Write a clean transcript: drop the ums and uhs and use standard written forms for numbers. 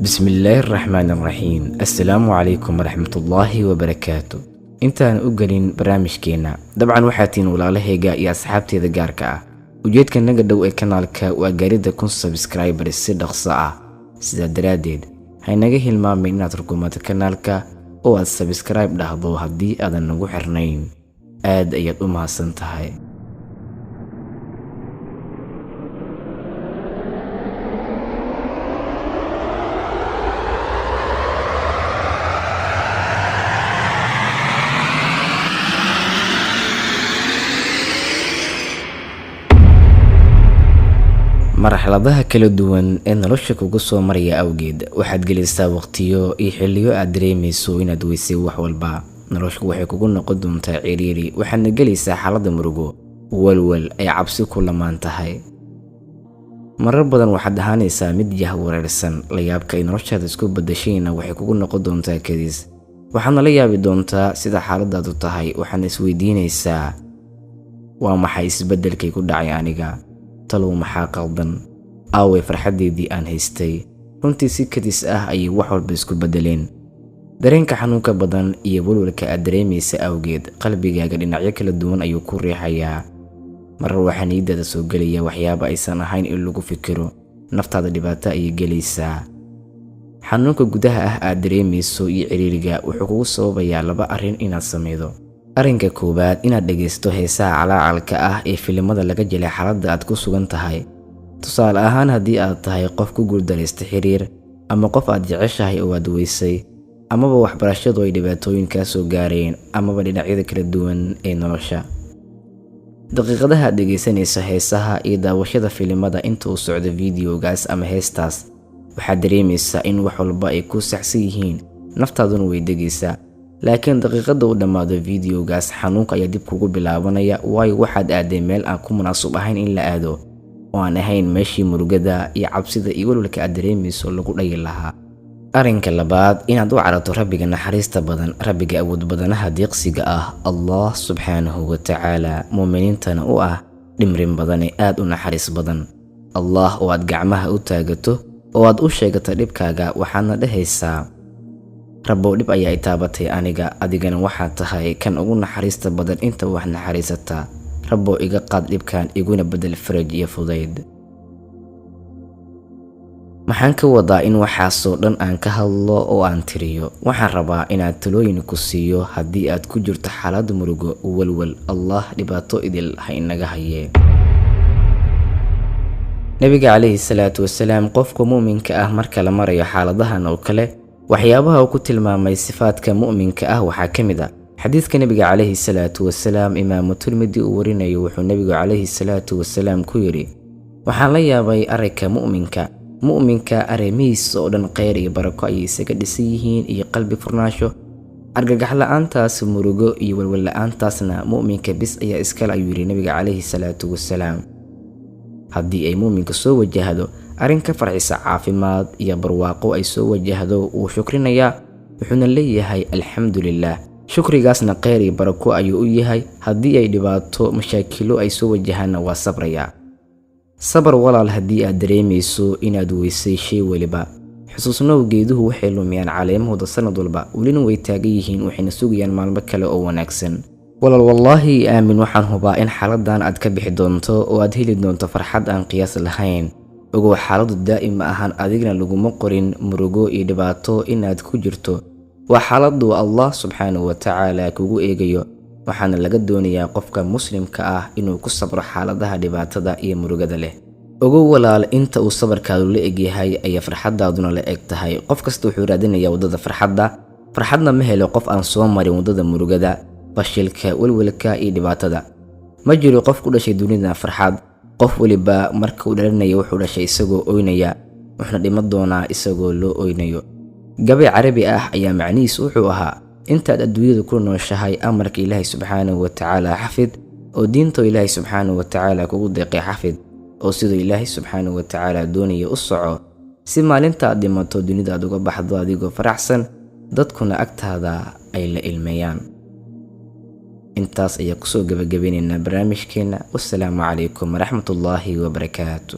بسم الله الرحمن الرحيم. السلام عليكم ورحمة الله وبركاته. intaan u galin barnaamijkeena dabcan waxaatiin walaalahayga iyo asxaabteeda gaarka ah ujeedka naga dhow ee kanaalka waa gaarida 1000 subscribers si dhaqso ah sida daraadeed haynaga hilmaamay inaad rukumato kanaalka oo aad subscribe dhahdo haddii aadan nagu xirnayn aad ayaad u mahadsan tahay. marxaladaha kala duwan ee nolosha kugu soo maraya awgeed waxaad gelaysaa waqtiyo iyo xilliyo aad dareemayso inaad weysay wax walba. noloshu waxay kugu noqon doontaa ciriiri, waxaadna gelaysaa xaalada murugo, walwal ay cabsi ku lamaan tahay. marar badan waxaad ahaanaysaa mid jahwareersan, la yaabka ay noloshaada isku bedeshayna waxay kugu noqon doontaa kadis. waxaadna la yaabi doontaa sida xaaladaadu tahay, waxaadna isweydiinaysaa waa maxay isbedelkay ku dhacay aniga, talow maxaa qaldan, aaway farxadeedii aan haystay. runtii si kadis ah ayay wax walba isku bedeleen. dareenka xanuunka badan iyo walwalka aad dareemaysa awgeed qalbigaaga dhinacyo kala duwan ayuu ku riixayaa. marar waxaa niyadaada soo gelaya waxyaaba aysan ahayn in lagu fikiro, naftaada dhibaato ayay gelaysaa. xanuunka gudaha ah aad dareemayso iyo ciriiriga wuxuu kugu sababayaa laba arrin inaad sameydo. arrinka koowaad inaad dhageysto heesaha calaacalka ah ee filimada laga jelay xaaladda aad ku sugan tahay. tusaale ahaan haddii aad tahay qof ku guuldaraysta xiriir, ama qof aad jeceshahay oo aad weysay, amaba waxbarashadu ay dhibaatooyin kaa soo gaareen, amaba dhinacyada kala duwan ee nolosha. daqiiqadaha aad dhegeysanayso heesaha iyo daawashada filimada inta uu socdo fiidiyogaas ama heestaas waxaad dareemaysaa in wax walba ay ku saxsan yihiin, naftaaduna way degaysaa. laakiin daqiiqada uu dhammaado fiidiyogaas xanuunka ayaa dib kugu bilaabanaya, waayo waxaad aaday meel aan ku munaasab ahayn in la aado, oo aan ahayn meeshii murugada iyo cabsida iyo walwalka aad dareemayso lagu dhayi lahaa. arrinka labaad inaad u carato rabbiga naxariista badan, rabbiga awood badanaha deeqsiga ah, allah subxaanahu wa tacaala, muuminiintana u ah dhimrin badan ee aad u naxariis badan. allah oo aad gacmaha u taagato oo aad u sheegato dhibkaaga, waxaadna dhehaysaa rabbow dhib ayaa i taabatay aniga, adigana waxaad tahay kan ugu naxariista badan inta wax naxariisataa. rabbow iga qaad dhibkan, iguna bedel faraj iyo fudayd. maxaan ka wadaa in waxaasoo dhan aan ka hadlo oo aan tiriyo? waxaan rabaa inaad talooyin ku siiyo haddii aad ku jirto xaalad murugo, walwal. allah dhibaato idil ha inaga hayee. nabiga calayhi salaatu wasalaam qofka muuminka ah marka la marayo xaaladahan oo kale waxyaabaha uu ku tilmaamay sifaadka mu'minka ah waxaa ka mid ah xadiidka nabiga calayhi salaatu wasalaam imaamu tirmidi uu warinayo. wuxuu nabigu calayhi salaatu wasalaam ku yidhi, waxaan la yaabay aragga mu'minka arrimihiisa oo dhan khayr iyo barako ayay isaga dhisan yihiin iyo qalbi furnaasho. argagax la'aantaas, murugo iyo walwal la'aantaasna mu'minka bis ayaa iskale ayuu yidhi nabiga calayhi salaatu wasalaam. haddii ay mu'minka soo wajahdo arrin ka farxisa caafimaad iyo barwaaqo ay soo wajahdo, wuu shukrinayaa, wuxuuna leeyahay alxamdulilah. shukrigaasna khayr iyo barako ayuu u yahay. haddii ay dhibaato mashaakilo ay soo wajahaanna waa sabrayaa. sabar walaal haddii aad dareemayso inaad weysay shay waliba. xusuusnow geeduhu waxay lumiyaan caleemahooda sanad walba, welina way taagan yihiin, waxayna sugayaan maalmo kale oo wanaagsan. walaal wallaahi aamin, waxaan hubaa in xaaladan aad ka bixi doonto oo aad heli doonto farxad aan qiyaas lahayn. ogow xaaladu daa'im ma ahan, adigna laguma qorin murugo iyo dhibaato inaad ku jirto. waa xaaladu allah subxaanahu wa tacaala kugu eegayo, waxaana laga doonayaa qofka muslimka ah inuu ku sabro xaaladaha dhibaatada iyo murugada leh. ogow walaal, inta uu sabarkaadu la egyahay ayaa farxadaaduna la eg tahay. qof kasta wuxuu raadinayaa waddada farxadna ma helo qof aan soo marin waddada murugada, fashilka, walwalka iyo dhibaatada. ma jiro qof ku dhashay dunida farxad. qof waliba marka uu dhalanayo wuxuu dhashay isagoo oynaya, wuxuuna dhiman doonaa isagoo loo oynayo. gabay carabi ah ayaa macnihiisu wuxuu ahaa, intaad adduunyada ku nooshahay amarka ilaahay subxaanahu wa tacaala xafid, oo diinta ilaahay subxaanahu wa tacaala kugu deeqay xafid, oo siduu ilaahay subxaanahu wa tacaala doonaya u soco, si maalinta aad dhimato dunida aad uga baxdo adigoo faraxsan, dadkuna agtaada ay la ilmeeyaan. intaas ayaa kusoo gabagabaynaynaa barnaamijkeena. wassalaamu calaykum waraxmatullaahi wabarakaatu.